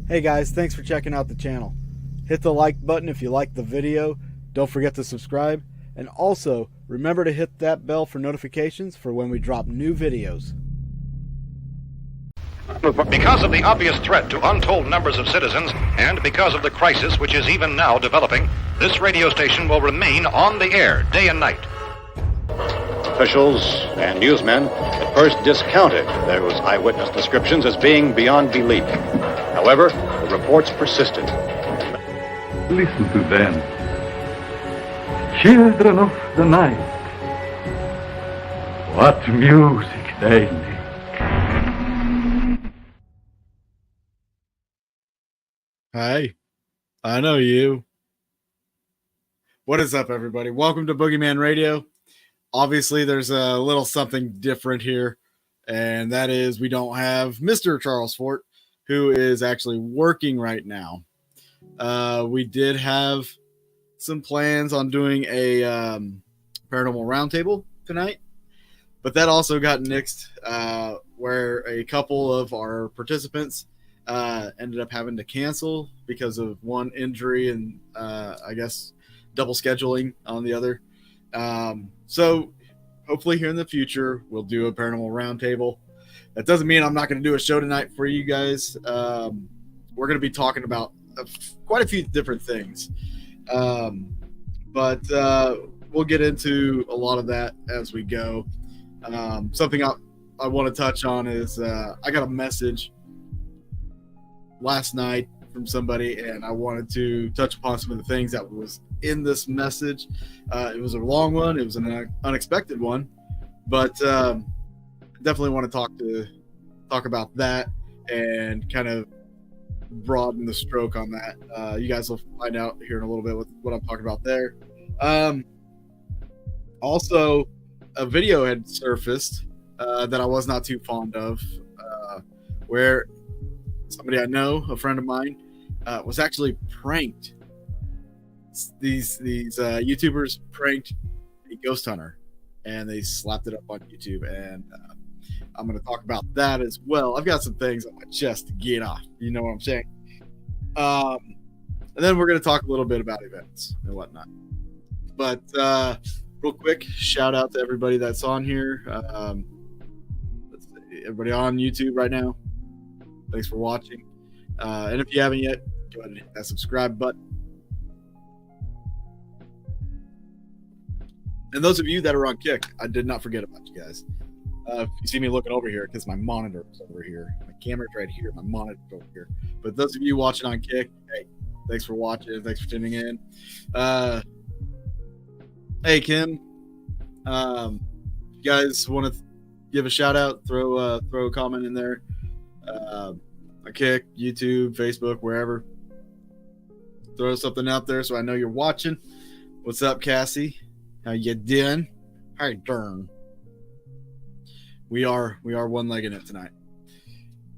Hey guys, thanks for checking out the channel. Hit the like button if you liked the video. Don't forget to subscribe. And also, remember to hit that bell for notifications for when we drop new videos. Because of the obvious threat to untold numbers of citizens, and because of the crisis which is even now developing, this radio station will remain on the air day and night. Officials and newsmen at first discounted those eyewitness descriptions as being beyond belief. However, the reports persisted. Listen to them. Children of the night. What music they make. Hi, I know you. What is up, everybody? Welcome to Boogeyman Radio. Obviously, there's a little something different here, and that is we don't have Mr. Charles Fort, who is actually working right now. We did have some plans on doing a paranormal roundtable tonight, but that also got nixed where a couple of our participants ended up having to cancel because of one injury and I guess double scheduling on the other. So hopefully here in the future, we'll do a paranormal roundtable. That doesn't mean I'm not going to do a show tonight for you guys. We're going to be talking about quite a few different things. But we'll get into a lot of that as we go. Something I want to touch on is I got a message last night from somebody, and I wanted to touch upon some of the things that was in this message. It was a long one. It was an unexpected one, but definitely want to talk about that and kind of broaden the stroke on that. You guys will find out here in a little bit what I'm talking about there. Also, a video had surfaced that I was not too fond of, where somebody I know, a friend of mine, was actually pranked. These YouTubers pranked a ghost hunter, and they slapped it up on YouTube, and I'm going to talk about that as well. I've got some things on my chest to get off. You know what I'm saying? And then we're going to talk a little bit about events and whatnot. But real quick, shout out to everybody that's on here. Let's see, everybody on YouTube right now, thanks for watching. And if you haven't yet, go ahead and hit that subscribe button. And those of you that are on Kick, I did not forget about you guys. If you see me looking over here, because my monitor is over here. My camera's right here. My monitor's over here. But those of you watching on Kick, hey, thanks for watching. Thanks for tuning in. Hey, Kim. You guys want to give a shout out? Throw a comment in there. On Kick, YouTube, Facebook, wherever. Throw something out there so I know you're watching. What's up, Cassie? How you doing? How you doing? We are one-legging it tonight.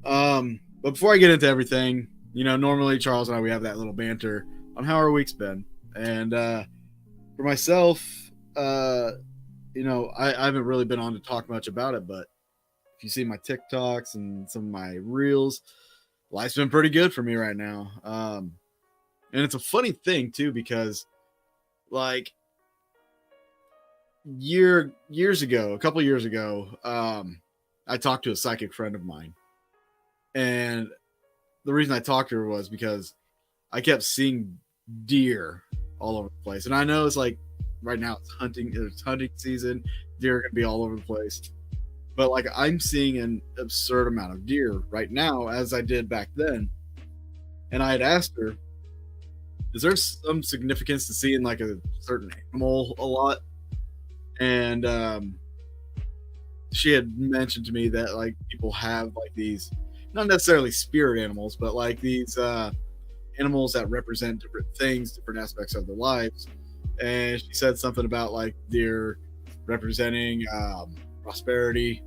But before I get into everything, normally Charles and I, we have that little banter on how our week's been. And for myself, I haven't really been on to talk much about it, but if you see my TikToks and some of my reels, life's been pretty good for me right now. And it's a funny thing too, because like a couple years ago, I talked to a psychic friend of mine, and the reason I talked to her was because I kept seeing deer all over the place. And I know it's like right now it's hunting season, deer are gonna be all over the place, but like I'm seeing an absurd amount of deer right now, as I did back then. And I had asked her, is there some significance to seeing like a certain animal a lot? And she had mentioned to me that like people have like these, not necessarily spirit animals, but like these animals that represent different things, different aspects of their lives. And she said something about like deer representing prosperity,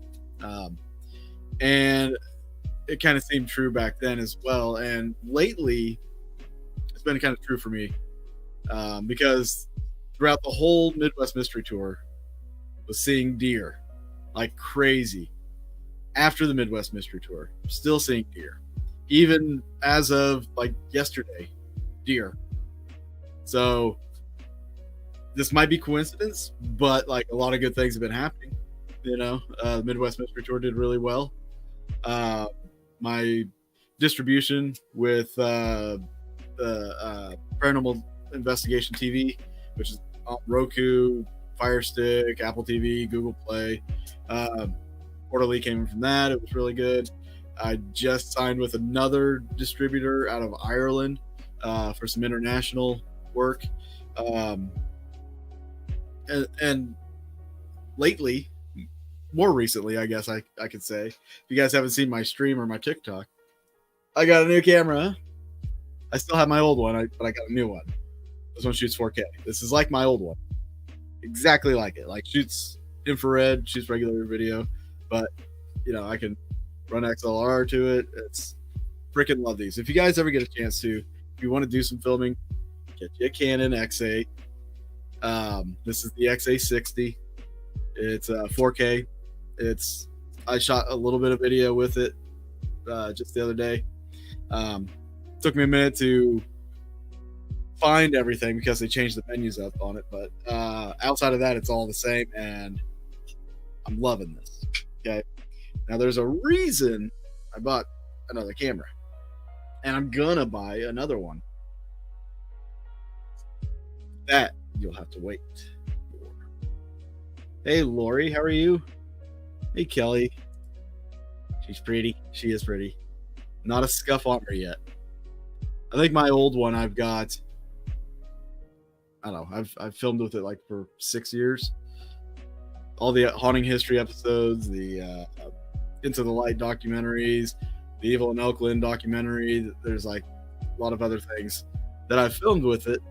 and it kind of seemed true back then as well. And lately, it's been kind of true for me, because throughout the whole Midwest Mystery Tour, was seeing deer like crazy. After the Midwest Mystery Tour, still seeing deer. even as of like yesterday, deer. So this might be coincidence, but like a lot of good things have been happening. You know, the Midwest Mystery Tour did really well. My distribution with the Paranormal Investigation TV, which is on Roku, Fire Stick, Apple TV, Google Play. Quarterly came in from that. It was really good. I just signed with another distributor out of Ireland for some international work. And lately, more recently, I guess I could say, if you guys haven't seen my stream or my TikTok, I got a new camera. I still have my old one, but I got a new one. This one shoots 4K. This is like my old one. Exactly like it. Like shoots infrared, shoots regular video, but you know, I can run XLR to it. It's freaking love these. If you guys ever get a chance to, if you want to do some filming, get you a Canon X8. This is the X860. It's 4K. I shot a little bit of video with it just the other day. Took me a minute to find everything because they changed the menus up on it, but outside of that, it's all the same, and I'm loving this. Okay, now there's a reason I bought another camera, and I'm gonna buy another one. That you'll have to wait for. Hey, Lori, how are you? Hey, Kelly. She's pretty. She is pretty. Not a scuff on her yet. I think my old one I've got, I don't know, I've filmed with it like for 6 years. All the haunting history episodes, the Into the Light documentaries, the Evil in Oakland documentary. There's like a lot of other things that I've filmed with it.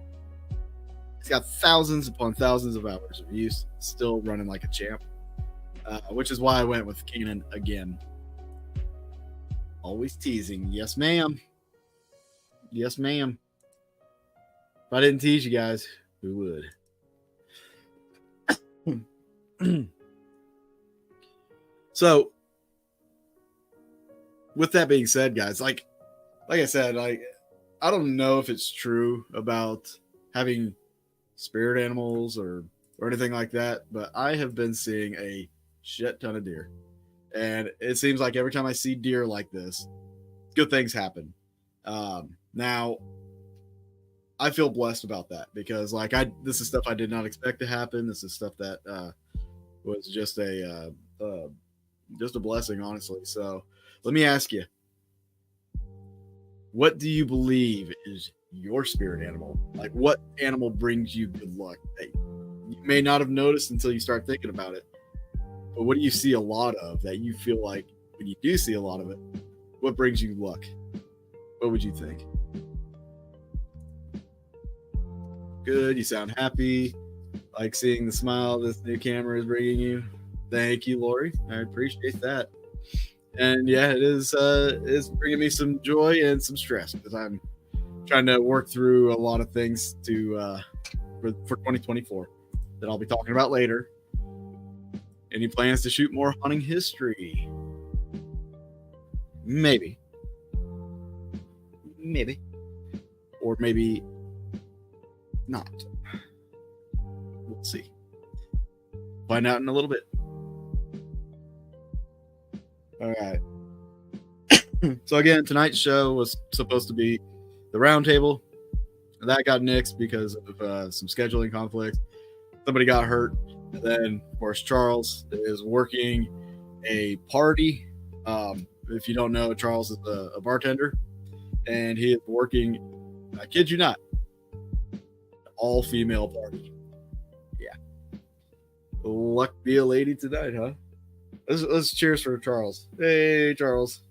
It's got thousands upon thousands of hours of use, still running like a champ, which is why I went with Canon again. Always teasing. Yes, ma'am. Yes, ma'am. If I didn't tease you guys, who would? So, with that being said, guys, like I said, I don't know if it's true about having spirit animals or anything like that, but I have been seeing a shit ton of deer, and it seems like every time I see deer like this, good things happen. Now, I feel blessed about that because, like, this is stuff I did not expect to happen. This is stuff that was just a blessing, honestly. So, let me ask you, what do you believe is your spirit animal? Like, what animal brings you good luck that you may not have noticed until you start thinking about it? But what do you see a lot of that you feel like when you do see a lot of it, what brings you luck? What would you think? Good. You sound happy. Like seeing the smile this new camera is bringing you. Thank you, Lori. I appreciate that. And yeah, it is bringing me some joy and some stress because I'm trying to work through a lot of things for 2024 that I'll be talking about later. Any plans to shoot more haunting history? Maybe. Or maybe not. We'll see. Find out in a little bit. All right. So again, tonight's show was supposed to be the roundtable. That got nixed because of some scheduling conflicts. Somebody got hurt. And then, of course, Charles is working a party. If you don't know, Charles is a bartender. And he is working, I kid you not, an all-female party. Yeah. Luck be a lady tonight, huh? Let's cheers for Charles. Hey, Charles.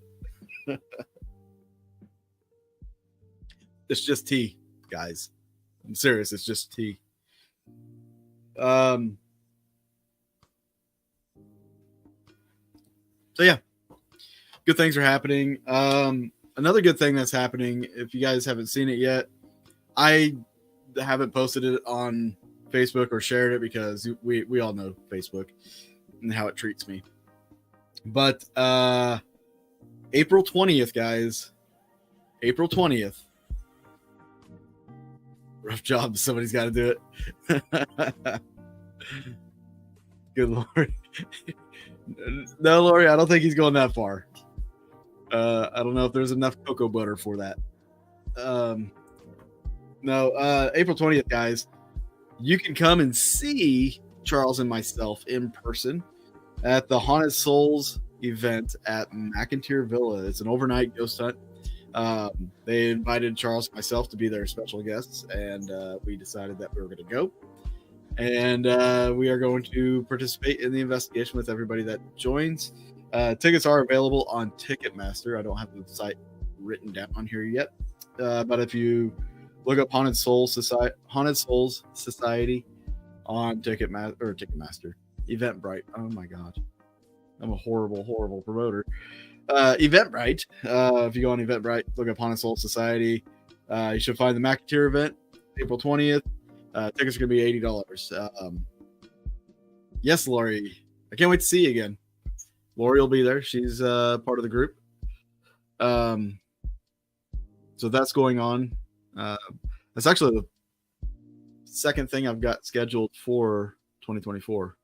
It's just tea, guys. I'm serious. It's just tea. So yeah, good things are happening. Another good thing that's happening, if you guys haven't seen it yet, I haven't posted it on Facebook or shared it because we all know Facebook and how it treats me. But April 20th, guys, April 20th. Rough job. Somebody's got to do it. Good Lord. No, Lori, I don't think he's going that far. I don't know if there's enough cocoa butter for that. No, April 20th, guys. You can come and see Charles and myself in person at the Haunted Souls event at McIntyre Villa. It's an overnight ghost hunt. They invited Charles and myself to be their special guests, and we decided that we were going to go. And we are going to participate in the investigation with everybody that joins. Tickets are available on Ticketmaster. I don't have the site written down on here yet. But if you look up Haunted Souls Society on Ticketmaster, Eventbrite. Oh my God. I'm a horrible promoter. Eventbrite. If you go on Eventbrite, look up Haunted Souls Society. You should find the McIntyre event, April 20th. Tickets are going to be $80. Yes, Lori. I can't wait to see you again. Lori will be there. She's part of the group. So that's going on. That's actually the second thing I've got scheduled for 2024.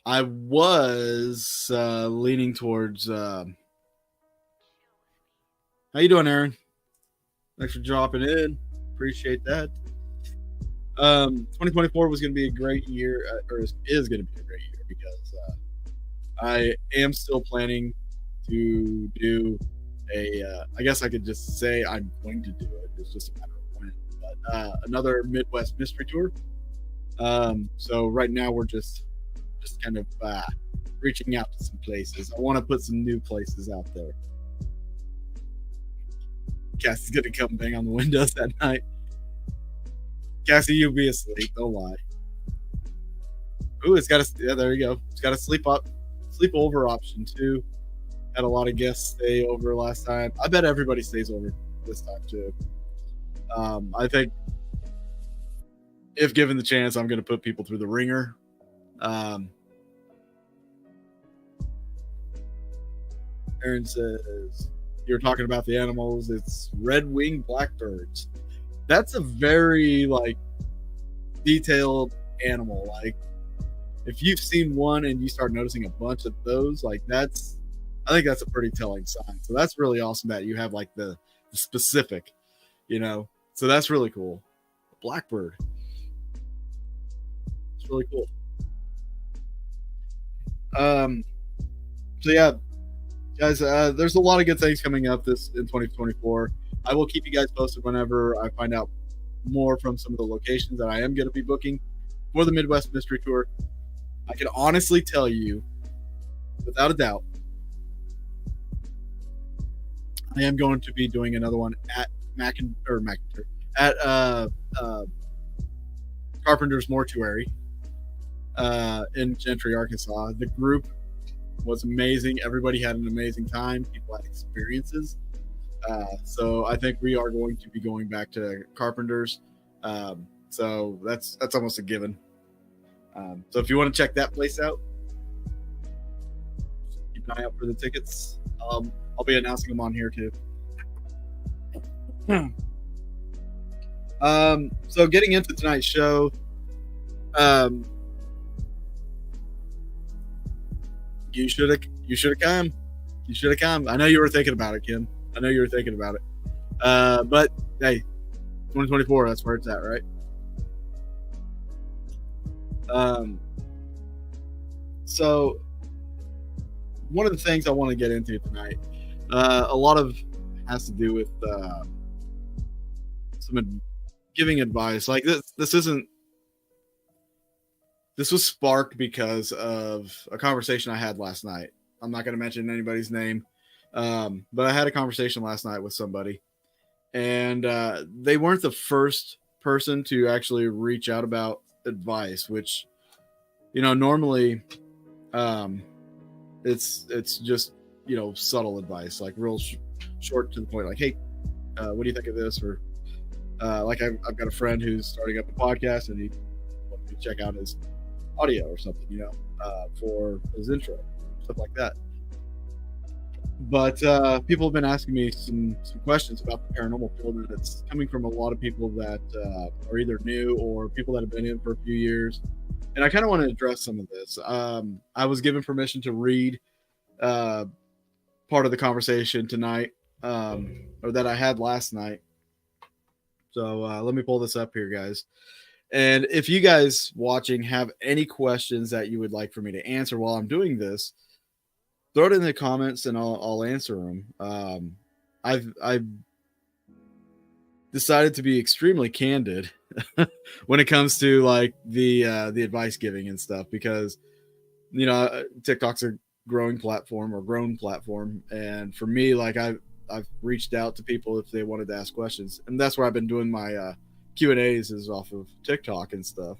I was leaning towards. How you doing, Aaron? Thanks for dropping in. Appreciate that. 2024 was going to be a great year, or is going to be a great year because I am still planning to do I guess I could just say I'm going to do it. It's just a matter of when. But another Midwest mystery tour. So right now we're just kind of reaching out to some places. I want to put some new places out there. Cassie's gonna come bang on the windows that night. Cassie, you'll be asleep. Don't lie. Ooh, it's got a there you go. It's got a sleepover option too. Had a lot of guests stay over last time. I bet everybody stays over this time too. I think if given the chance, I'm gonna put people through the ringer. Aaron says you're talking about the animals. It's red-winged blackbirds. That's a very detailed animal. Like if you've seen one and you start noticing a bunch of those, I think that's a pretty telling sign. So that's really awesome that you have the specific, So that's really cool. Blackbird. It's really cool. So yeah, guys, there's a lot of good things coming up in 2024. I will keep you guys posted whenever I find out more from some of the locations that I am going to be booking for the Midwest Mystery Tour. I can honestly tell you, without a doubt, I am going to be doing another one at Carpenter's Mortuary in Gentry, Arkansas. The group was amazing. Everybody had an amazing time. People had experiences. So I think we are going to be going back to Carpenter's. So that's almost a given. So if you want to check that place out, keep an eye out for the tickets. I'll be announcing them on here too. So getting into tonight's show, you should have come. You should have come. I know you were thinking about it, Kim. I know you were thinking about it. But hey, 2024, that's where it's at, right? So one of the things I want to get into tonight, a lot of has to do with some giving advice. Like this was sparked because of a conversation I had last night. I'm not going to mention anybody's name, but I had a conversation last night with somebody, and they weren't the first person to actually reach out about advice, which, normally it's just, subtle advice, like real short to the point, like, hey, what do you think of this? Or I've got a friend who's starting up a podcast and he wanted me to check out his audio or something, for his intro, stuff like that. But people have been asking me some questions about the paranormal field, and it's coming from a lot of people that are either new or people that have been in for a few years. And I kind of want to address some of this. I was given permission to read part of the conversation tonight, or that I had last night. So let me pull this up here, guys. And if you guys watching have any questions that you would like for me to answer while I'm doing this, throw it in the comments and I'll answer them. I've decided to be extremely candid when it comes to like the advice giving and stuff, because TikTok's a grown platform, and for me, like I've reached out to people if they wanted to ask questions, and that's where I've been doing my Q&As is off of TikTok and stuff.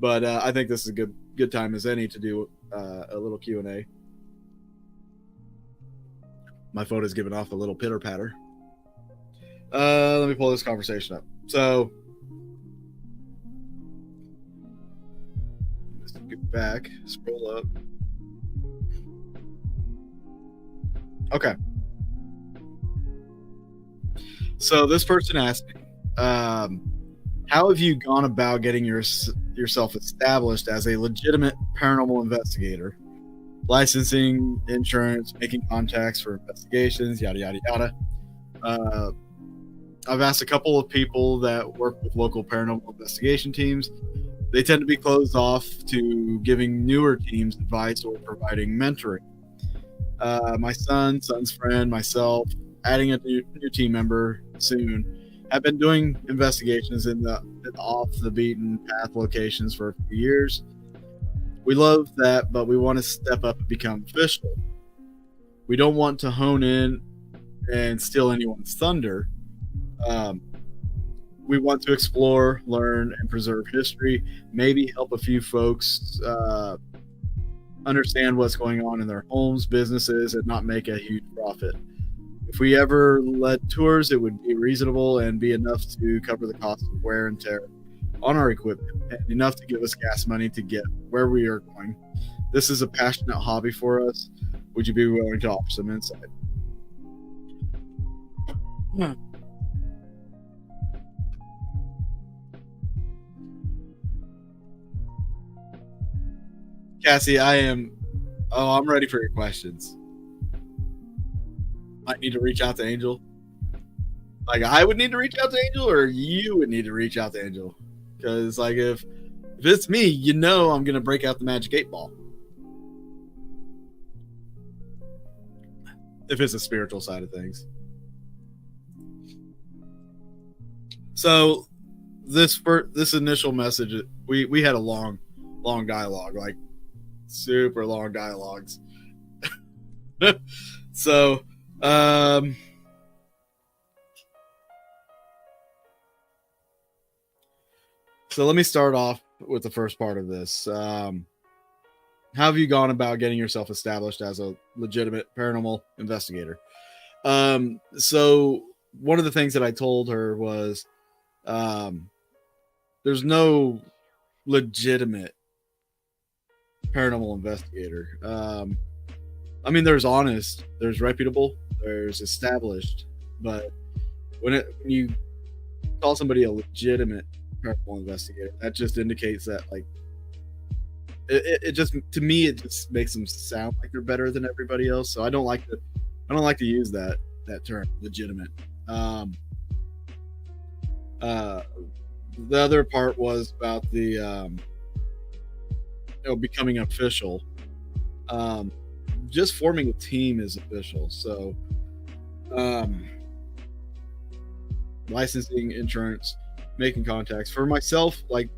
But I think this is a good time as any to do a little Q&A. My phone is giving off a little pitter patter. Let me pull this conversation up. So let's get back, scroll up. Okay. So this person asked me, how have you gone about getting yourself established as a legitimate paranormal investigator? Licensing, insurance, making contacts for investigations, yada, yada, yada. I've asked a couple of people that work with local paranormal investigation teams. They tend to be closed off to giving newer teams advice or providing mentoring. My son's friend, myself, adding a new team member soon, have been doing investigations in the off the beaten path locations for a few years. We love that, but we want to step up and become official. We don't want to hone in and steal anyone's thunder. We want to explore, learn, and preserve history, maybe help a few folks understand what's going on in their homes, businesses, and not make a huge profit. If we ever led tours, it would be reasonable and be enough to cover the cost of wear and tear on our equipment, and enough to give us gas money to get where we are going. This is a passionate hobby for us. Would you be willing to offer some insight? Cassie, I'm ready for your questions. Might need to reach out to Angel. Like I would need to reach out to Angel, or you would need to reach out to Angel. Because like if it's me, I'm gonna break out the magic 8-ball. If it's a spiritual side of things. So this initial message, we had a long dialogue, like super long dialogues. So so let me start off with the first part of this. How have you gone about getting yourself established as a legitimate paranormal investigator? So one of the things that I told her was, there's no legitimate paranormal investigator. I mean, there's honest, there's reputable, there's established, but when you call somebody a legitimate paranormal investigator, that just indicates that like it just, to me, it just makes them sound like they're better than everybody else. So I don't like to use that term, legitimate. The other part was about the becoming official. Just forming a team is official. So licensing, insurance, making contacts. For myself, like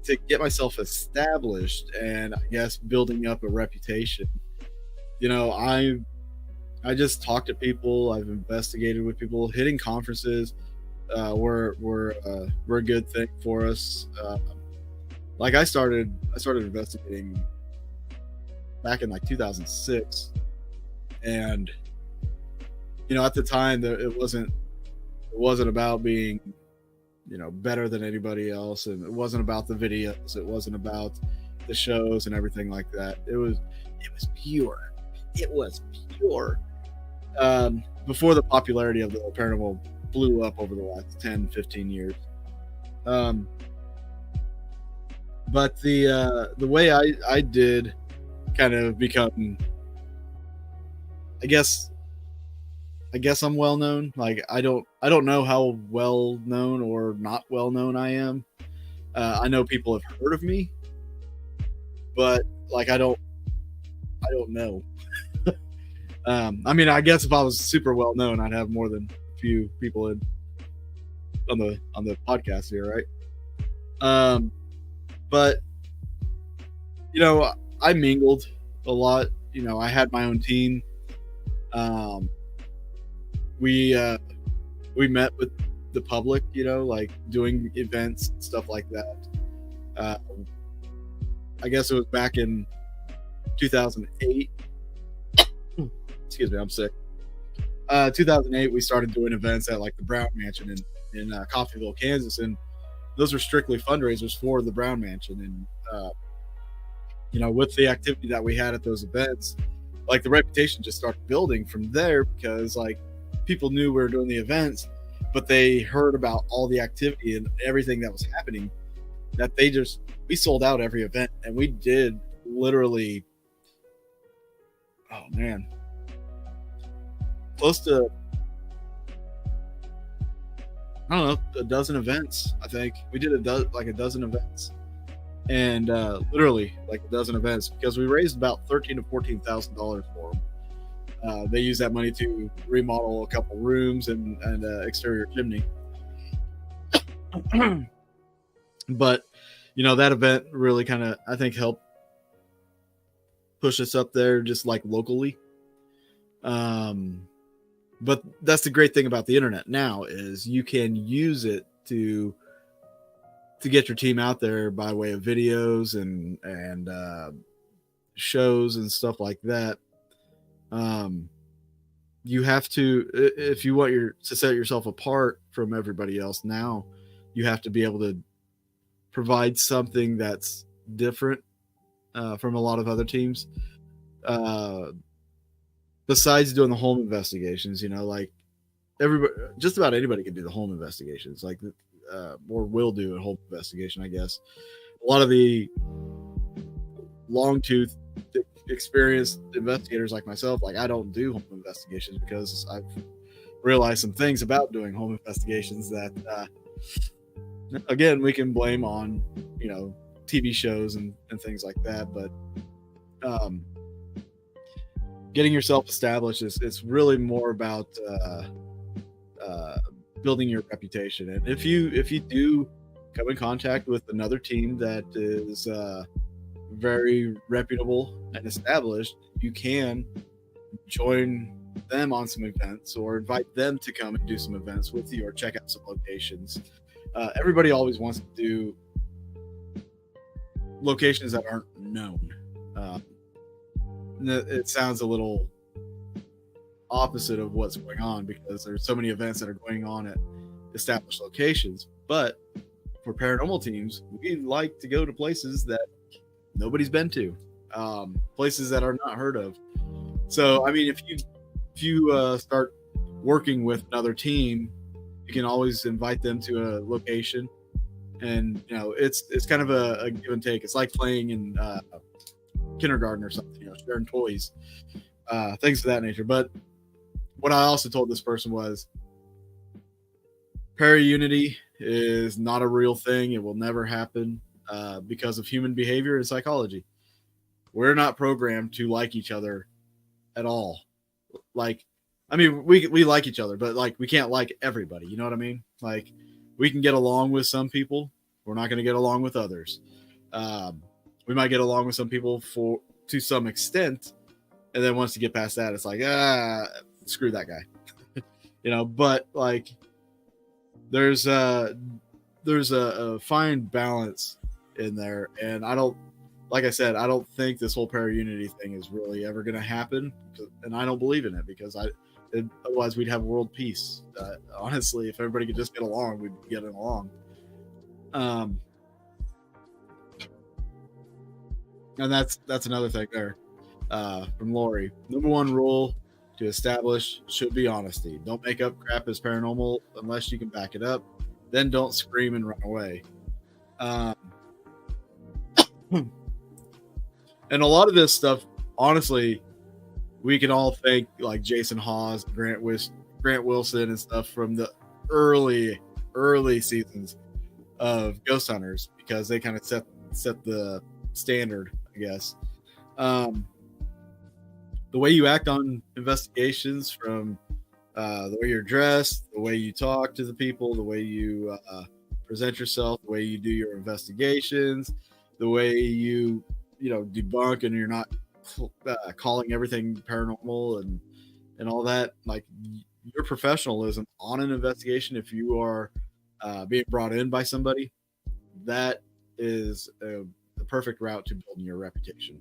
to get myself established and I guess building up a reputation, I just talk to people. I've investigated with people. Hitting conferences were a good thing for us. Like I started investigating back in like 2006, and at the time it wasn't about being better than anybody else, and it wasn't about the videos, it wasn't about the shows and everything like that. It was pure. before the popularity of the paranormal blew up over the last 10, 15 years. But the way I did kind of become, I guess I'm well known. Like I don't know how well known or not well known I am. I know people have heard of me, but like I don't know. I mean, I guess if I was super well known, I'd have more than a few people on the podcast here, right? But you know, I mingled a lot. You know, I had my own team. We met with the public, you know, like doing events and stuff like that. I guess it was back in 2008. Excuse me, I'm sick. 2008, we started doing events at like the Brown Mansion in Coffeyville, Kansas, and those were strictly fundraisers for the Brown Mansion. And you know, with the activity that we had at those events, like the reputation just started building from there because like people knew we were doing the events, but they heard about all the activity and everything that was happening. That we sold out every event, and we did literally, oh man, close to, I don't know, a dozen events. I think we did a dozen events, and literally like a dozen events because we raised about $13,000 to $14,000 for them. They used that money to remodel a couple rooms and exterior chimney. But you know, that event really kind of, I think, helped push us up there just like locally. But that's the great thing about the internet now is you can use it to get your team out there by way of videos and shows and stuff like that. You have to, if you want to set yourself apart from everybody else now, you have to be able to provide something that's different from a lot of other teams. Besides doing the home investigations, you know, like just about anybody can do the home investigations, like, or will do a home investigation, I guess. A lot of the long tooth experienced investigators like myself, like I don't do home investigations because I've realized some things about doing home investigations that, again, we can blame on, you know, TV shows and things like that. But getting yourself established it's really more about building your reputation. And if you do come in contact with another team that is very reputable and established, you can join them on some events or invite them to come and do some events with you or check out some locations. Everybody always wants to do locations that aren't known. It sounds a little opposite of what's going on because there's so many events that are going on at established locations. But for paranormal teams, we like to go to places that nobody's been to, places that are not heard of. So, I mean, if you start working with another team, you can always invite them to a location, and you know it's kind of a give and take. It's like playing in kindergarten or something, you know, sharing toys, things of that nature. But what I also told this person was, para-unity is not a real thing. It will never happen because of human behavior and psychology. We're not programmed to like each other at all. Like, I mean, we like each other, but like we can't like everybody. You know what I mean? Like, we can get along with some people. We're not going to get along with others. We might get along with some people to some extent, and then once you get past that, it's like, screw that guy. You know. But like, there's a fine balance in there, and like I said, I don't think this whole para-unity thing is really ever going to happen, and I don't believe in it because otherwise we'd have world peace. Honestly, if everybody could just get along, we'd be getting along. And that's another thing there from Lori. Number one rule: to establish should be honesty. Don't make up crap as paranormal unless you can back it up. Then don't scream and run away. And a lot of this stuff, honestly, we can all thank like Jason Hawes, Grant Wilson, and stuff from the early seasons of Ghost Hunters, because they kind of set the standard, I guess. The way you act on investigations, from the way you're dressed, the way you talk to the people, the way you present yourself, the way you do your investigations, the way you debunk, and you're not calling everything paranormal and all that. Like, your professionalism on an investigation, if you are being brought in by somebody, that is the perfect route to building your reputation.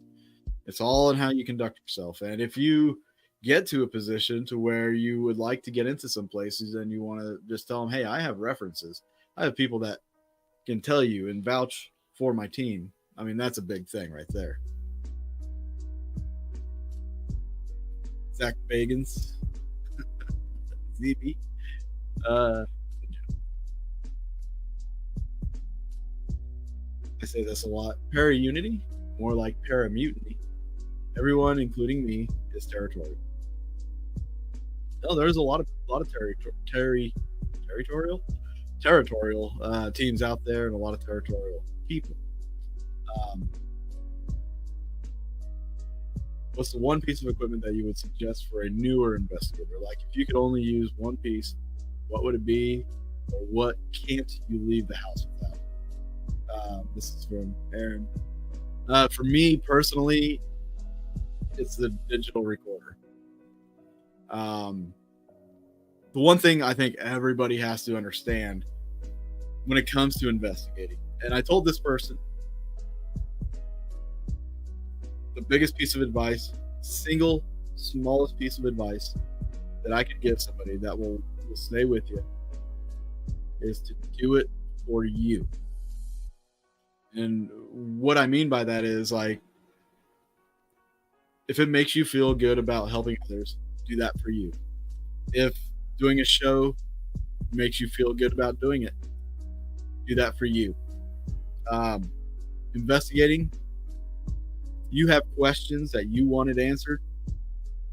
It's all in how you conduct yourself. And if you get to a position to where you would like to get into some places and you want to just tell them, hey, I have references, I have people that can tell you and vouch for my team. I mean, that's a big thing right there. Zach Bagans, ZB. I say this a lot. Para-unity, more like para-mutiny. Everyone, including me, is territorial. No, there's a lot of territorial teams out there, and a lot of territorial people. What's the one piece of equipment that you would suggest for a newer investigator? Like, if you could only use one piece, what would it be, or what can't you leave the house without? This is from Aaron. For me personally, it's the digital recorder. The one thing I think everybody has to understand when it comes to investigating, and I told this person, the biggest piece of advice, single smallest piece of advice that I could give somebody that will stay with you, is to do it for you. And what I mean by that is, like, if it makes you feel good about helping others, do that for you. If doing a show makes you feel good about doing it, do that for you. Investigating, you have questions that you wanted answered,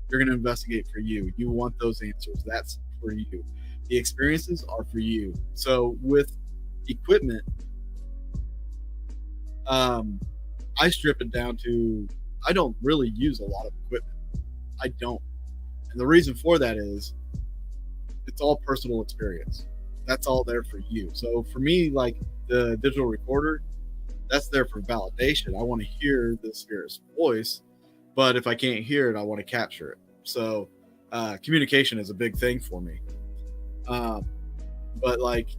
you're going to investigate for you. You want those answers. That's for you. The experiences are for you. So with equipment, I strip it down to, I don't really use a lot of equipment. I don't. And the reason for that is it's all personal experience. That's all there for you. So for me, like the digital recorder, that's there for validation. I want to hear the spirit's voice, but if I can't hear it, I want to capture it. So communication is a big thing for me. But like,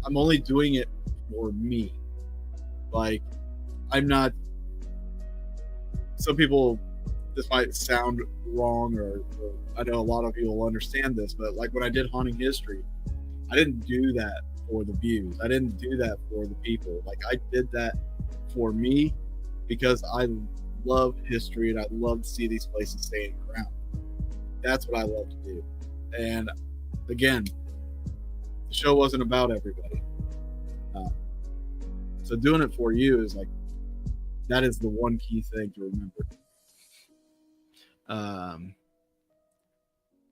I'm only doing it for me. Like, I'm not, some people, this might sound wrong, or I know a lot of you will understand this, but like when I did Haunting History, I didn't do that for the views. I didn't do that for the people. Like, I did that for me because I love history and I love to see these places staying around. That's what I love to do. And again, the show wasn't about everybody. So doing it for you is like, that is the one key thing to remember.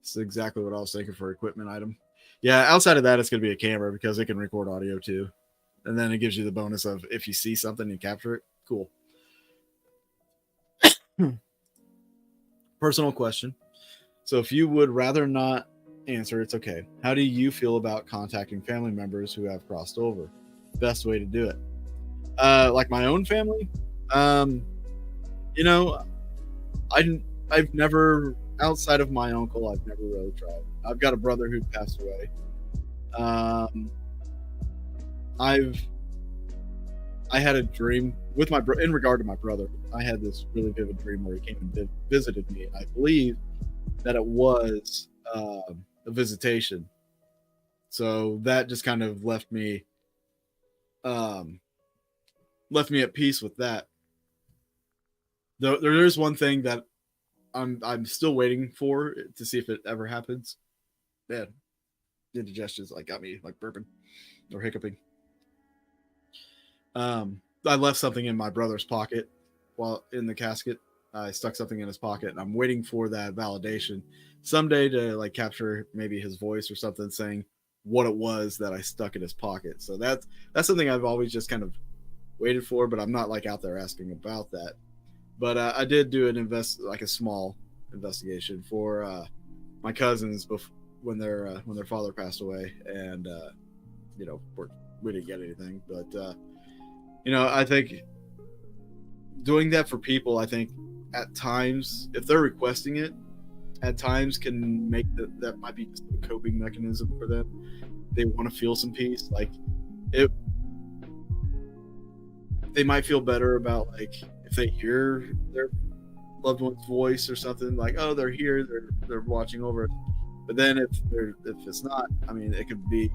It's exactly what I was thinking for equipment item. Yeah, outside of that, it's going to be a camera because it can record audio too. And then it gives you the bonus of, if you see something and capture it, cool. Personal question. So if you would rather not answer, it's okay. How do you feel about contacting family members who have crossed over? Best way to do it. Like my own family, I've never, outside of my uncle, I've never really tried. I've got a brother who passed away. I had a dream with in regard to my brother. I had this really vivid dream where he came and visited me, and I believe that it was a visitation. So that just kind of left me at peace with that. There is one thing that I'm still waiting for it to see if it ever happens. Man, the indigestion's like got me like burping or hiccuping. I left something in my brother's pocket while in the casket. I stuck something in his pocket, and I'm waiting for that validation someday to like capture maybe his voice or something saying what it was that I stuck in his pocket. So that's something I've always just kind of waited for, but I'm not like out there asking about that. But I did do like a small investigation for my cousins when their father passed away, and you know we didn't get anything, but you know, I think doing that for people, I think at times, if they're requesting it, at times can make that might be just a coping mechanism for them. They want to feel some peace, like it. They might feel better about like if they hear their loved one's voice or something, like, oh, they're here, they're watching over it. But then if it's not, I mean, it could be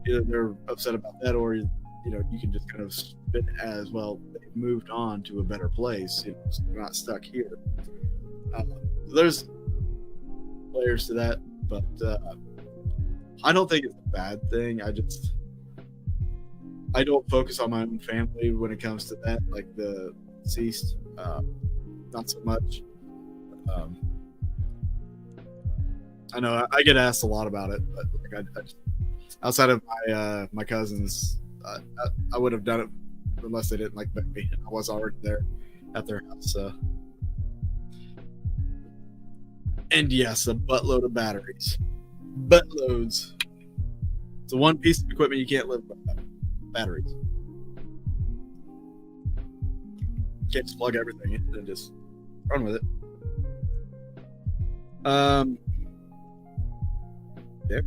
either they're upset about that, or you know, you can just kind of spin it as well. They've moved on to a better place. You know, so they're not stuck here. There's layers to that, but I don't think it's a bad thing. I don't focus on my own family when it comes to that, like the deceased. Not so much. I know I get asked a lot about it, but like I just, outside of my cousins, I would have done it unless they didn't like me. I was already there at their house. And yes, a buttload of batteries. Buttloads. It's the one piece of equipment you can't live without. Batteries. You can't just plug everything in and just run with it. Yeah,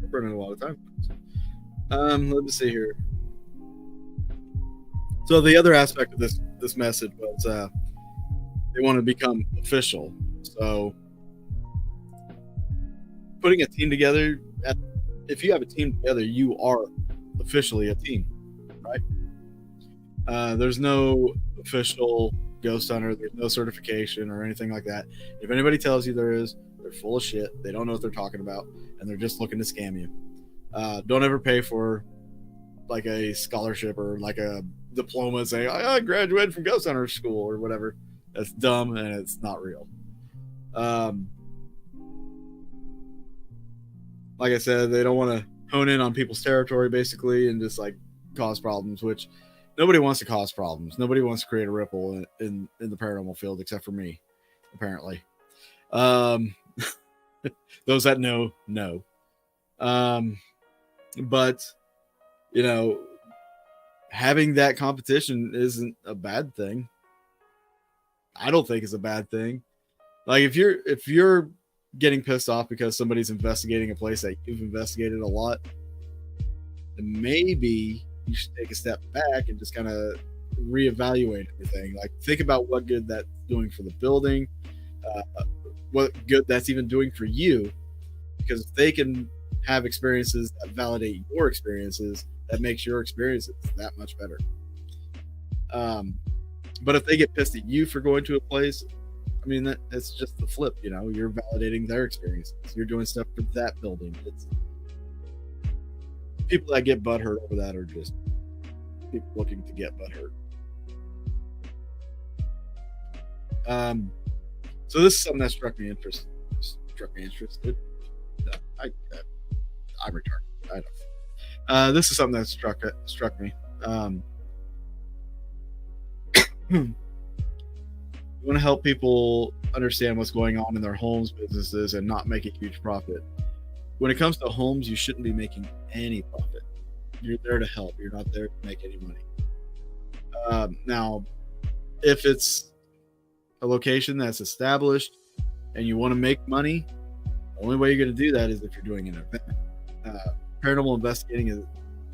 we're burning a lot of time. Let me see here. So the other aspect of this message was they want to become official. So putting a team together, if you have a team together, you are officially a team, right? There's no official ghost hunter. There's no certification or anything like that. If anybody tells you there is, they're full of shit. They don't know what they're talking about, and they're just looking to scam you. Don't ever pay for like a scholarship or like a diploma saying I graduated from ghost hunter school or whatever. That's dumb and it's not real. Like I said, they don't want to hone in on people's territory basically and just like cause problems, which nobody wants to cause problems. Nobody wants to create a ripple in the paranormal field except for me, apparently. Those that know. But you know, having that competition isn't a bad thing. I don't think it's a bad thing. Like if you're getting pissed off because somebody's investigating a place that you've investigated a lot, then maybe you should take a step back and just kind of reevaluate everything. Like think about what good that's doing for the building, what good that's even doing for you, because they can have experiences that validate your experiences, that makes your experiences that much better. But if they get pissed at you for going to a place, I mean, that's just the flip, you know, you're validating their experiences. You're doing stuff for that building. It's people that get butthurt over that are just people looking to get butthurt. So this is something that struck me interested. No, I'm retarded. I don't. This is something that struck me. You want to help people understand what's going on in their homes, businesses, and not make a huge profit. When it comes to homes, you shouldn't be making any profit. You're there to help. You're not there to make any money. Now, if it's a location that's established and you want to make money, the only way you're going to do that is if you're doing an event. Paranormal investigating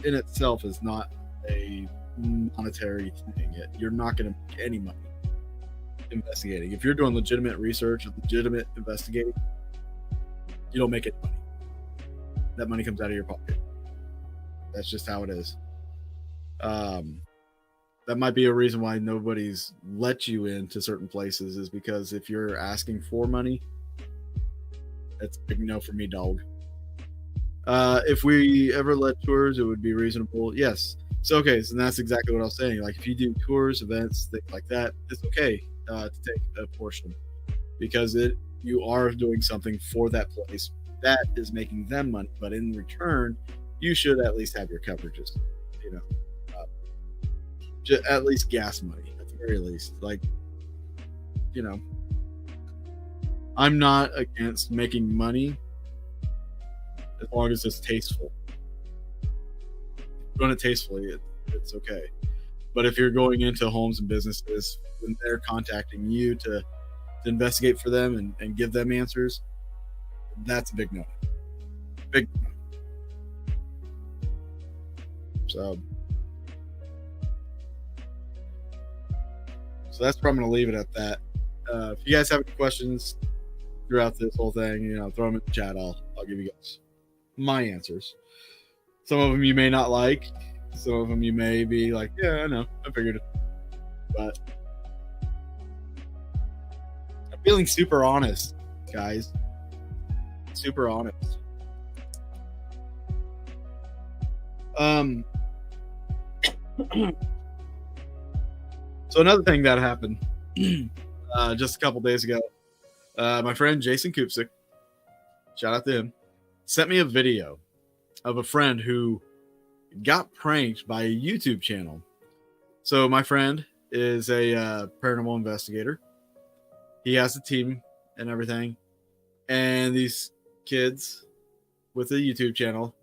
in itself is not a monetary thing. You're not going to make any money investigating. If you're doing legitimate research, legitimate investigating, you don't make any money. That money comes out of your pocket. That's just how it is. That's that might be a reason why nobody's let you into certain places, is because if you're asking for money, that's a big no for me, dog. If we ever let tours, it would be reasonable. Yes. So, okay. So that's exactly what I was saying. Like if you do tours, events, things like that, it's okay to take a portion, because you are doing something for that place that is making them money. But in return, you should at least have your coverages, you know, at least gas money at the very least. Like, you know, I'm not against making money as long as it's tasteful. If you're doing it tastefully, it's okay. But if you're going into homes and businesses when they're contacting you to investigate for them and give them answers, that's a big no. Big no. So that's where I'm going to leave it at that. If you guys have any questions throughout this whole thing, you know, throw them in the chat. I'll give you guys my answers. Some of them you may not like. Some of them you may be like, yeah, I know, I figured it. But I'm feeling super honest, guys. Super honest. So another thing that happened just a couple days ago, my friend Jason Kupsik, shout out to him, sent me a video of a friend who got pranked by a YouTube channel. So my friend is a paranormal investigator. He has a team and everything. And these kids with a YouTube channel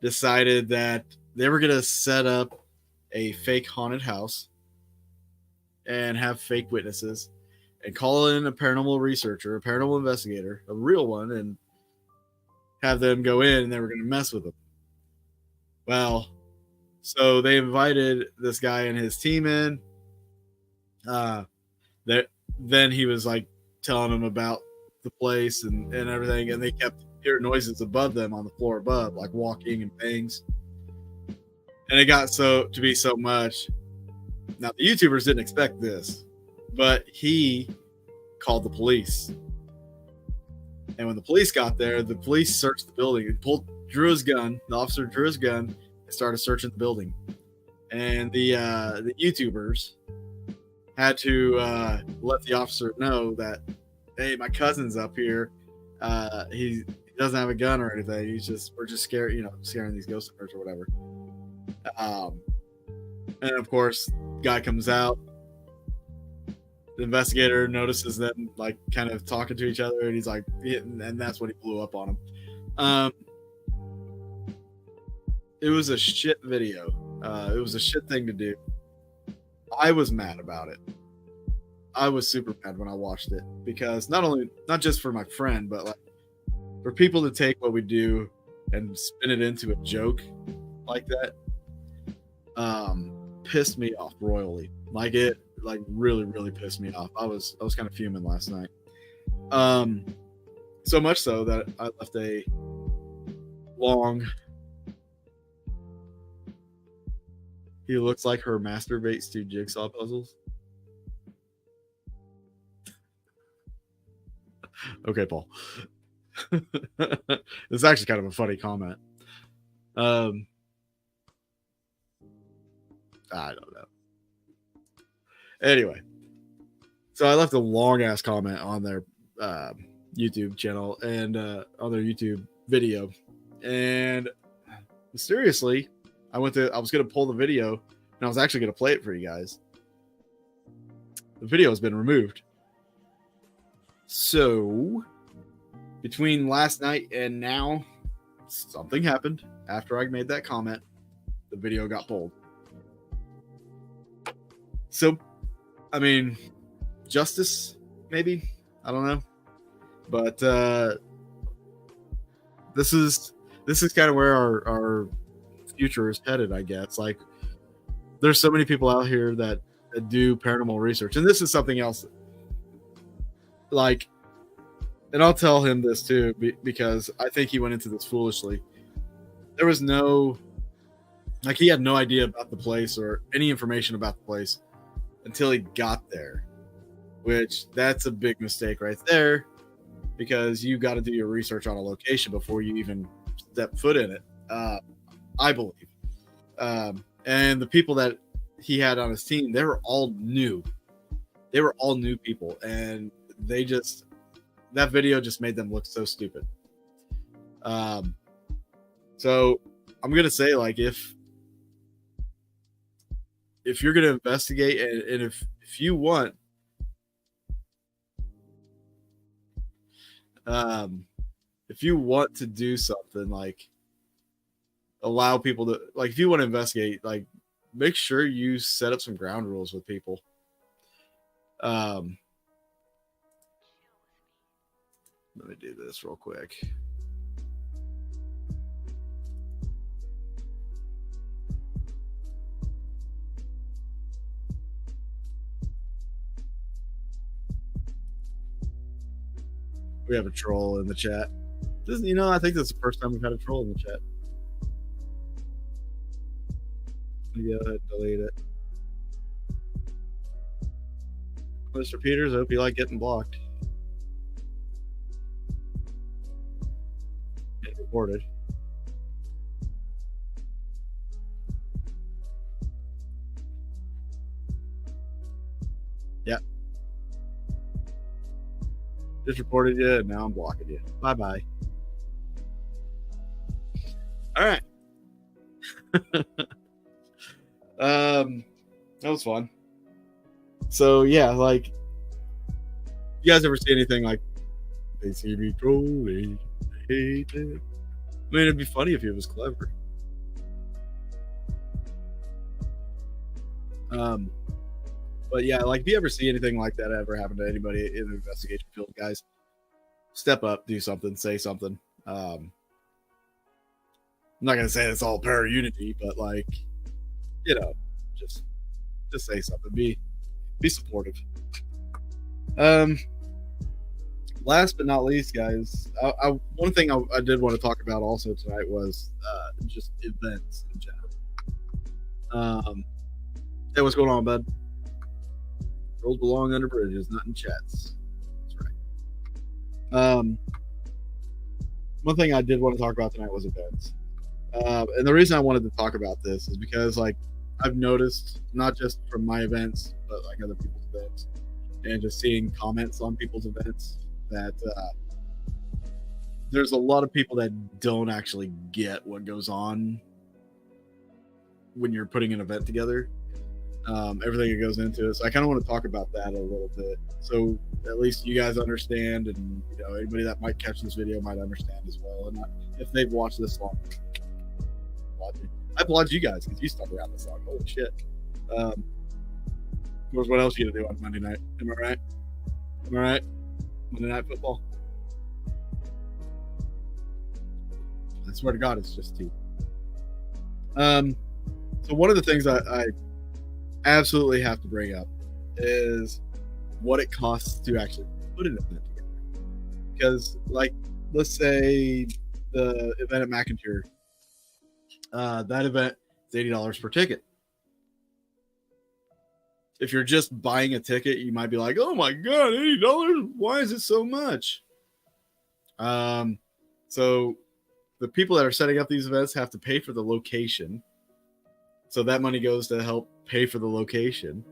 decided that they were going to set up a fake haunted house and have fake witnesses and call in a paranormal researcher, a paranormal investigator, a real one, and have them go in, and they were going to mess with them. Well, so they invited this guy and his team in. Then he was like telling them about the place and everything, and they kept hearing noises above them on the floor above, like walking and things. And it got to be so much. Now, the YouTubers didn't expect this, but he called the police. And when the police got there, the police searched the building and drew his gun. The officer drew his gun and started searching the building. And the YouTubers had to let the officer know that, hey, my cousin's up here. He doesn't have a gun or anything. We're just scared, scaring these ghost hunters or whatever. And of course, guy comes out. The investigator notices them like kind of talking to each other, and he's like, and that's when he blew up on him. It was a shit video. It was a shit thing to do. I was mad about it. I was super mad when I watched it, because not just for my friend, but like for people to take what we do and spin it into a joke like that, pissed me off royally. Like it really, really pissed me off. I was kind of fuming last night. So much so that I left a long, he looks like her masturbates to jigsaw puzzles. Okay, Paul. It's actually kind of a funny comment. I don't know. Anyway, so I left a long ass comment on their YouTube channel and on their YouTube video, and mysteriously, I was going to pull the video, and I was actually going to play it for you guys. The video has been removed. So, between last night and now, something happened after I made that comment. The video got pulled. So, I mean, justice, maybe? I don't know. But this is kind of where our future is headed, I guess. Like, there's so many people out here that do paranormal research. And this is something else. Like, and I'll tell him this too, because I think he went into this foolishly. There was no Like, he had no idea about the place or any information about the place until he got there, which that's a big mistake right there, because you got to do your research on a location before you even step foot in it. I believe. And the people that he had on his team, they were all new. They were all new people, and that video just made them look so stupid. So I'm gonna say, like, if you're gonna investigate, and if you want, if you want to do something, like allow people to, like, if you want to investigate, like, make sure you set up some ground rules with people. Let me do this real quick. We have a troll in the chat. I think this is the first time we've had a troll in the chat. Go ahead and delete it. Mr. Peters, I hope you like getting blocked and reported. Yeah. Just reported you, and now I'm blocking you. Bye-bye. All right. That was fun. So yeah, like, you guys ever see anything like, they see me trolling, they hate it? I mean, it'd be funny if it was clever. But yeah, like, if you ever see anything like that ever happen to anybody in the investigation field, guys, step up, do something, say something. I'm not gonna say it's all para unity, but, like, just say something. Be supportive. Last but not least, guys, one thing I did want to talk about also tonight was just events in general. Hey, what's going on, bud? Girls belong under bridges, not in chats. That's right. One thing I did want to talk about tonight was events. And the reason I wanted to talk about this is because, like, I've noticed, not just from my events, but like other people's events, and just seeing comments on people's events, that there's a lot of people that don't actually get what goes on when you're putting an event together. Everything that goes into it. So I kind of want to talk about that a little bit, so at least you guys understand, and anybody that might catch this video might understand as well. And if they've watched this long, I applaud you guys because you stuck around this long. Holy shit! Of course, what else are you gonna do on Monday night? Am I right? Am I right? Monday Night Football. I swear to God, it's just tea. So one of the things I absolutely have to bring up is what it costs to actually put an event together. Because, like, let's say the event at McIntyre, that event is $80 per ticket. If you're just buying a ticket, you might be like, "Oh my God, $80! Why is it so much?" So the people that are setting up these events have to pay for the location. So that money goes to help pay for the location.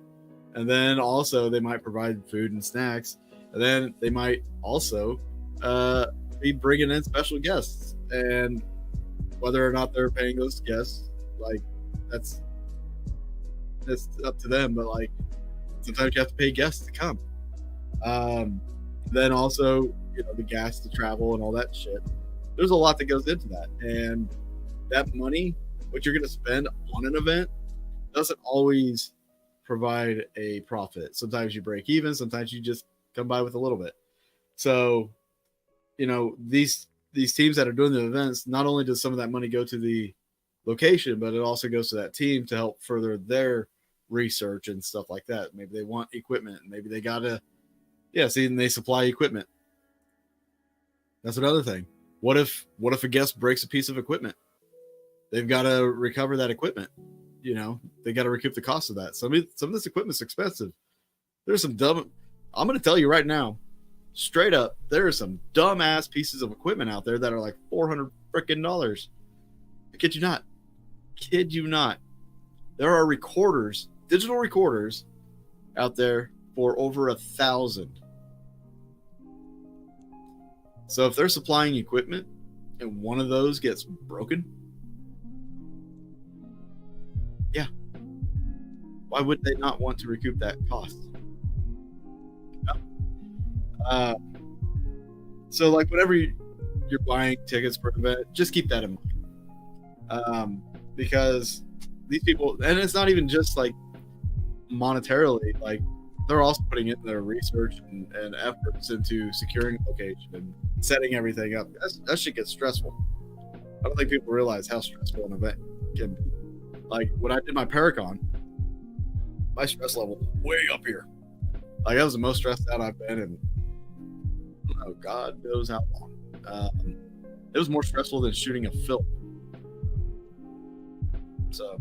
And then also they might provide food and snacks. And then they might also be bringing in special guests. And whether or not they're paying those guests, like, that's up to them. But, like, sometimes you have to pay guests to come. Then also, the gas to travel and all that shit. There's a lot that goes into that. And that money, what you're going to spend on an event, doesn't always provide a profit. Sometimes you break even. Sometimes you just come by with a little bit. So, these teams that are doing the events, not only does some of that money go to the location, but it also goes to that team to help further their research and stuff like that. Maybe they want equipment. Maybe they gotta, and they supply equipment. That's another thing. What if a guest breaks a piece of equipment? they've got to recover that equipment. You know, they got to recoup the cost of that. Some of this equipment's expensive. There's some dumb. I'm going to tell you right now, straight up, there are some dumbass pieces of equipment out there that are like $400 freaking dollars. I kid you not. Kid you not. There are recorders, digital recorders, out there for over $1,000. So if they're supplying equipment and one of those gets broken, yeah, why would they not want to recoup that cost? So like whenever you're buying tickets for an event, just keep that in mind, because these people, and it's not even just like monetarily, like they're also putting in their research and efforts into securing a location and setting everything up. That shit gets stressful. I don't think people realize how stressful an event can be. Like when I did my Paracon, my stress level was way up here. Like that was the most stressed out I've been in, oh God knows how long. It was more stressful than shooting a film. So,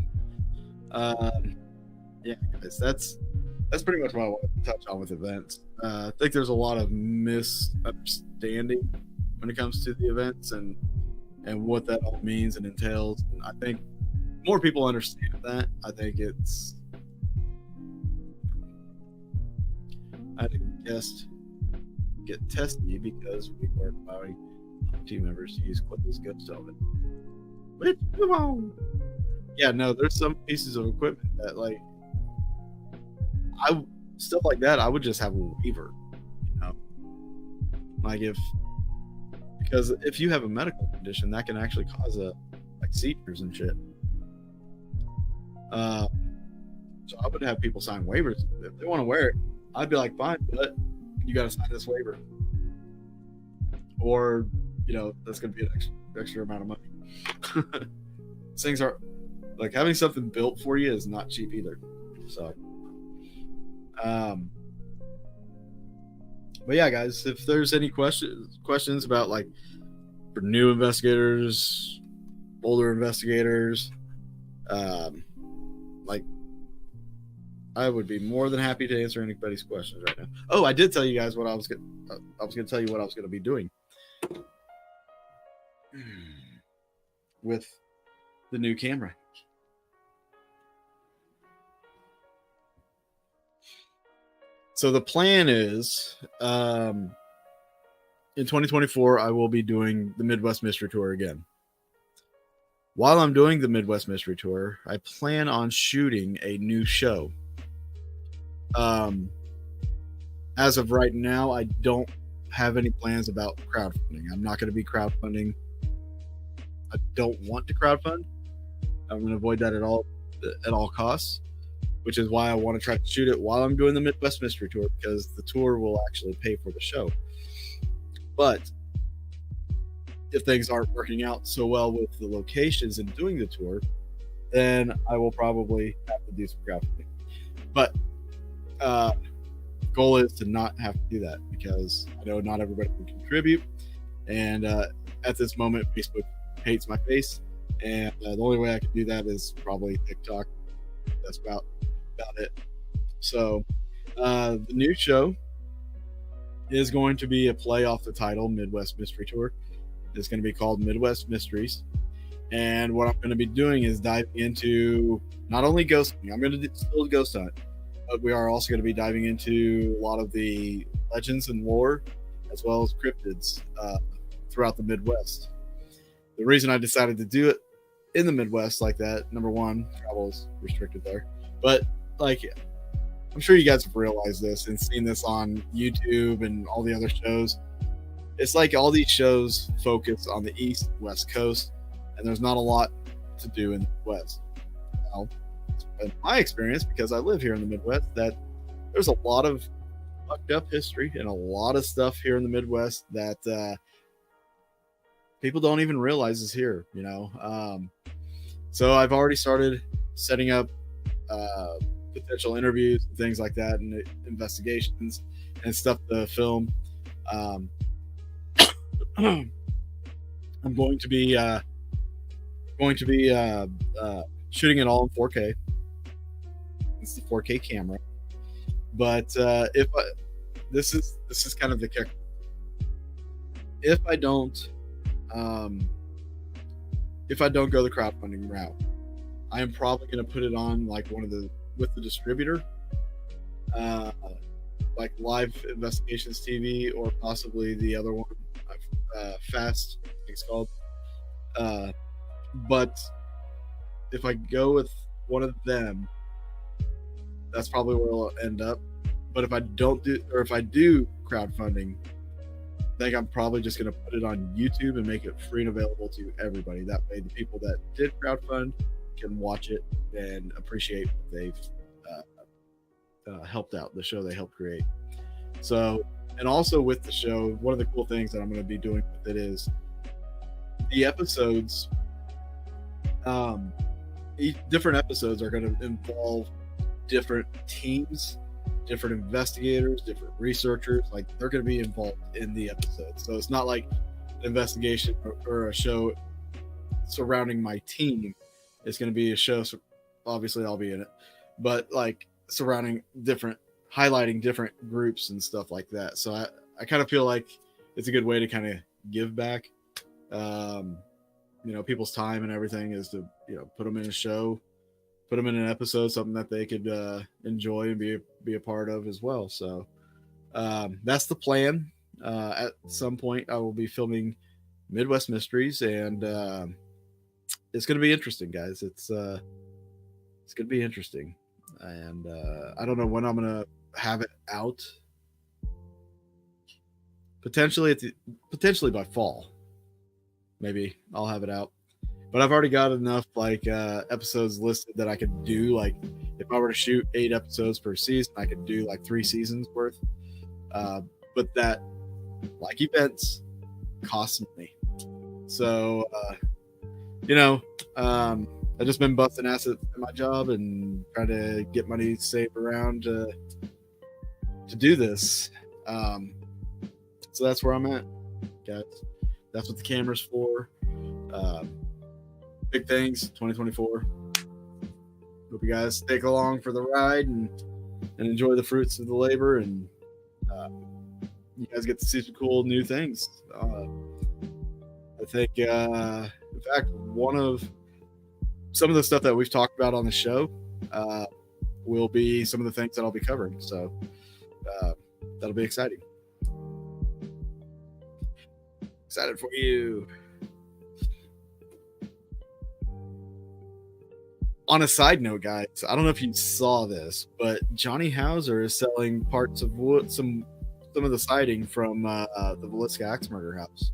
yeah, guys, that's pretty much what I want to touch on with events. I think there's a lot of misunderstanding when it comes to the events and what that all means and entails. And I think more people understand that. I think it's. I had a guest get testy because we weren't allowing team members to use Quentin's ghost helmet. Which, come on. Yeah, no, there's some pieces of equipment that, like, stuff like that, I would just have a waiver, you know? Like, because if you have a medical condition, that can actually cause like seizures and shit. So I would have people sign waivers. If they want to wear it, I'd be like, fine, but you got to sign this waiver. Or, you know, that's going to be an extra amount of money. Things are, like, having something built for you is not cheap either. So, but yeah, guys, if there's any questions about, like, for new investigators, older investigators, like, I would be more than happy to answer anybody's questions right now. Oh, I did tell you guys what I was going to tell you what I was going to be doing with the new camera. So the plan is, in 2024, I will be doing the Midwest Mystery Tour again. While I'm doing the Midwest Mystery Tour, I plan on shooting a new show. As of right now, I don't have any plans about crowdfunding. I'm not going to be crowdfunding. I don't want to crowdfund. I'm going to avoid that at all costs, which is why I want to try to shoot it while I'm doing the Midwest Mystery Tour, because the tour will actually pay for the show. But if things aren't working out so well with the locations and doing the tour, then I will probably have to do some crowdfunding. But goal is to not have to do that, because I know not everybody can contribute, and at this moment Facebook hates my face, and the only way I can do that is probably TikTok. That's about it. So the new show is going to be a play off the title Midwest Mystery Tour. It's going to be called Midwest Mysteries, and what I'm going to be doing is diving into not only ghost hunting. I'm going to still ghost hunt, but we are also going to be diving into a lot of the legends and lore, as well as cryptids throughout the Midwest. The reason I decided to do it in the Midwest like that, number one, travel is restricted there, but like, I'm sure you guys have realized this and seen this on YouTube and all the other shows. It's like all these shows focus on the East and West Coast, and there's not a lot to do in the West. Well, it's been my experience, because I live here in the Midwest, that there's a lot of fucked up history and a lot of stuff here in the Midwest that people don't even realize is here, you know. So I've already started setting up potential interviews and things like that, and investigations and stuff to film. I'm going to be going to be shooting it all in 4K. It's the 4K camera, but this is kind of the kicker. If I don't go the crowdfunding route, I am probably going to put it on like with the distributor, like Live Investigations TV, or possibly the other one, Fast, I think it's called. But if I go with one of them, that's probably where I'll end up. But if I do crowdfunding, I think I'm probably just going to put it on YouTube and make it free and available to everybody. That way, the people that did crowdfund can watch it and appreciate what they've helped out, the show they helped create. So, and also with the show, one of the cool things that I'm going to be doing with it is the episodes. Different episodes are going to involve different teams, different investigators, different researchers. Like, they're going to be involved in the episode. So it's not like an investigation or a show surrounding my team. It's going to be a show. So obviously, I'll be in it, but like highlighting different groups and stuff like that. So I kind of feel like it's a good way to kind of give back. People's time and everything is to, put them in a show, put them in an episode, something that they could enjoy and be a part of as well. So that's the plan. At some point, I will be filming Midwest Mysteries, and it's going to be interesting, guys. It's going to be interesting, and I don't know when I'm going to have it out. Potentially by fall. Maybe I'll have it out. But I've already got enough episodes listed that I could do. Like, if I were to shoot 8 episodes per season, I could do like 3 seasons worth. But that, like events, costs money. So I've just been busting ass at my job and trying to get money saved around to do this. So that's where I'm at, guys. That's what the camera's for. Big things, 2024. Hope you guys stick along for the ride and enjoy the fruits of the labor, and you guys get to see some cool new things. I think, in fact, some of the stuff that we've talked about on the show will be some of the things that I'll be covering. So that'll be exciting. Excited for you. On a side note, guys, I don't know if you saw this, but Johnny Hauser is selling parts of wood, some of the siding from the Villisca Axe Murder House.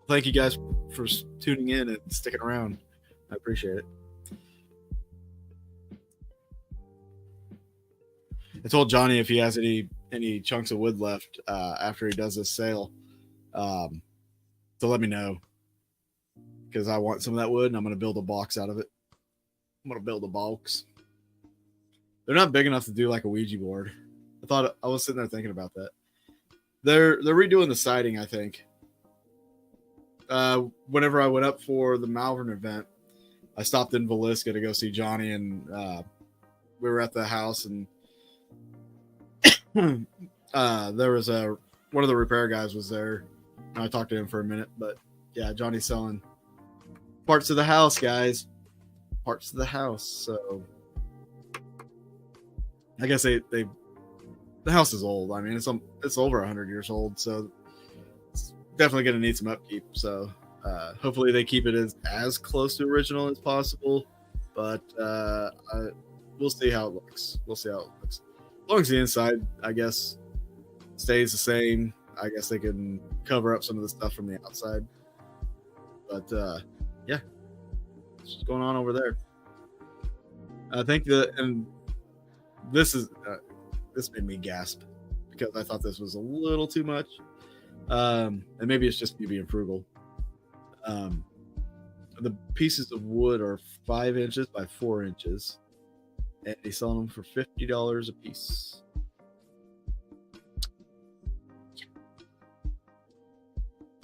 Thank you guys for tuning in and sticking around. I appreciate it. I told Johnny if he has any chunks of wood left after he does this sale, to let me know, because I want some of that wood and I'm going to build a box out of it. I'm going to build a box. They're not big enough to do like a Ouija board. I was sitting there thinking about that. They're redoing the siding, I think. Whenever I went up for the Malvern event, I stopped in Villisca to go see Johnny, and we were at the house, and there was one of the repair guys was there. I talked to him for a minute, but yeah, Johnny's selling parts of the house, guys. Parts of the house. So I guess the house is old. I mean, it's over 100 years old, so it's definitely going to need some upkeep. So hopefully they keep it as close to original as possible. But we'll see how it looks. As long as the inside, I guess, stays the same, I guess they can cover up some of the stuff from the outside. But yeah, what's going on over there? I think and this made me gasp because I thought this was a little too much, and maybe it's just me being frugal. The pieces of wood are 5 inches by 4 inches. And he's selling them for $50 a piece.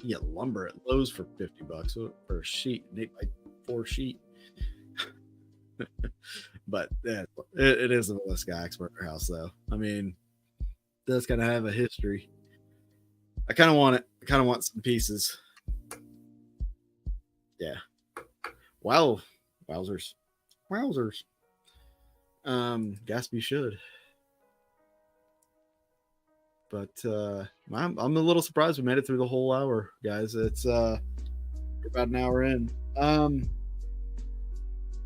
You get lumber at Lowe's for $50 for a sheet, an 8x4 sheet. But it is a Villisca axe house, though. I mean, it does kind of have a history. I kind of want it. I kind of want some pieces. Yeah. Wow. Wowzers. Gatsby should. But I'm a little surprised we made it through the whole hour, guys. It's we're about an hour in.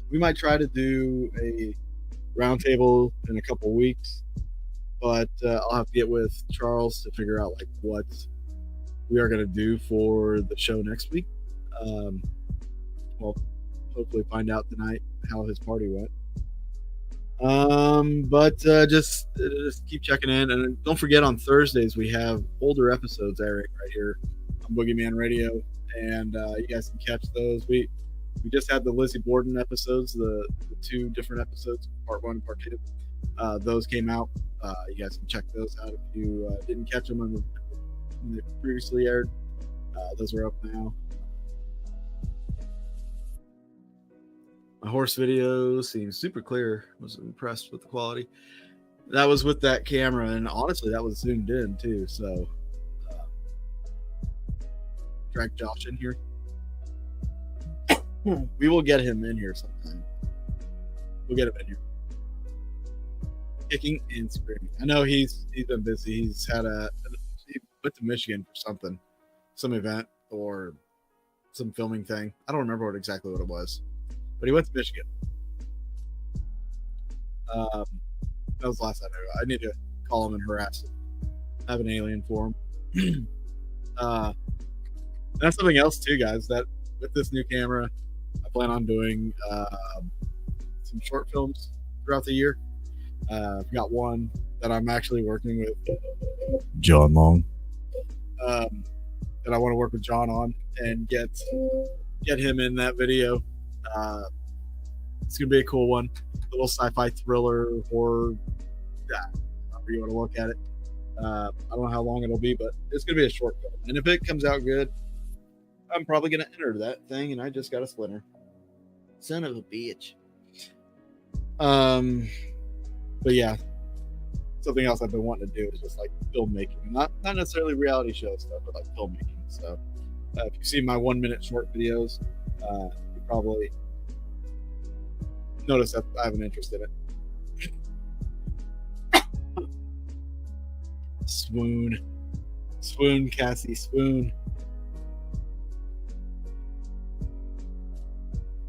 We might try to do a roundtable in a couple weeks, but I'll have to get with Charles to figure out like what we are going to do for the show next week. We'll hopefully find out tonight how his party went. But just keep checking in, and don't forget on Thursdays we have older episodes airing right here on Boogeyman Radio, and you guys can catch those. We just had the Lizzie Borden episodes, the two different episodes, part 1 and part 2. Those came out. You guys can check those out if you didn't catch them when they previously aired. Those are up now. My horse video seems super clear. Was impressed with the quality. That was with that camera, and honestly, that was zoomed in too. So, drag Josh in here. We will get him in here sometime. We'll get him in here. Kicking and screaming. I know he's been busy. He went to Michigan for something, some event or some filming thing. I don't remember exactly what it was, but he went to Michigan. That was the last I knew. I need to call him and harass him. I have an alien for him. That's something else too, guys. That with this new camera, I plan on doing some short films throughout the year. I've got one that I'm actually working with John Long. That I want to work with John on and get him in that video. It's gonna be a cool one, a little sci-fi thriller, horror, however you want to look at it. I don't know how long it'll be, but it's gonna be a short film. And if it comes out good, I'm probably gonna enter that thing. And I just got a splinter. Son of a bitch. But yeah, something else I've been wanting to do is just like filmmaking, not necessarily reality show stuff, but like filmmaking. So if you see my 1-minute short videos, you probably notice that I have an interest in it. Swoon, Cassie, swoon.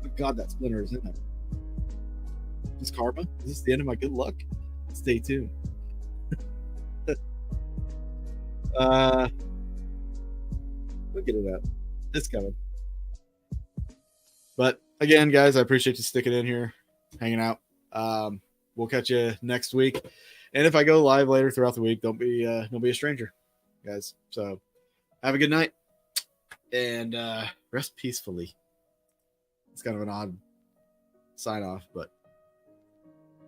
Oh God, that splinter is in there. Is this karma? Is this the end of my good luck? Stay tuned. Look at it up. It's coming. But again, guys, I appreciate you sticking in here, hanging out. We'll catch you next week. And if I go live later throughout the week, don't be a stranger, guys. So have a good night and rest peacefully. It's kind of an odd sign off, but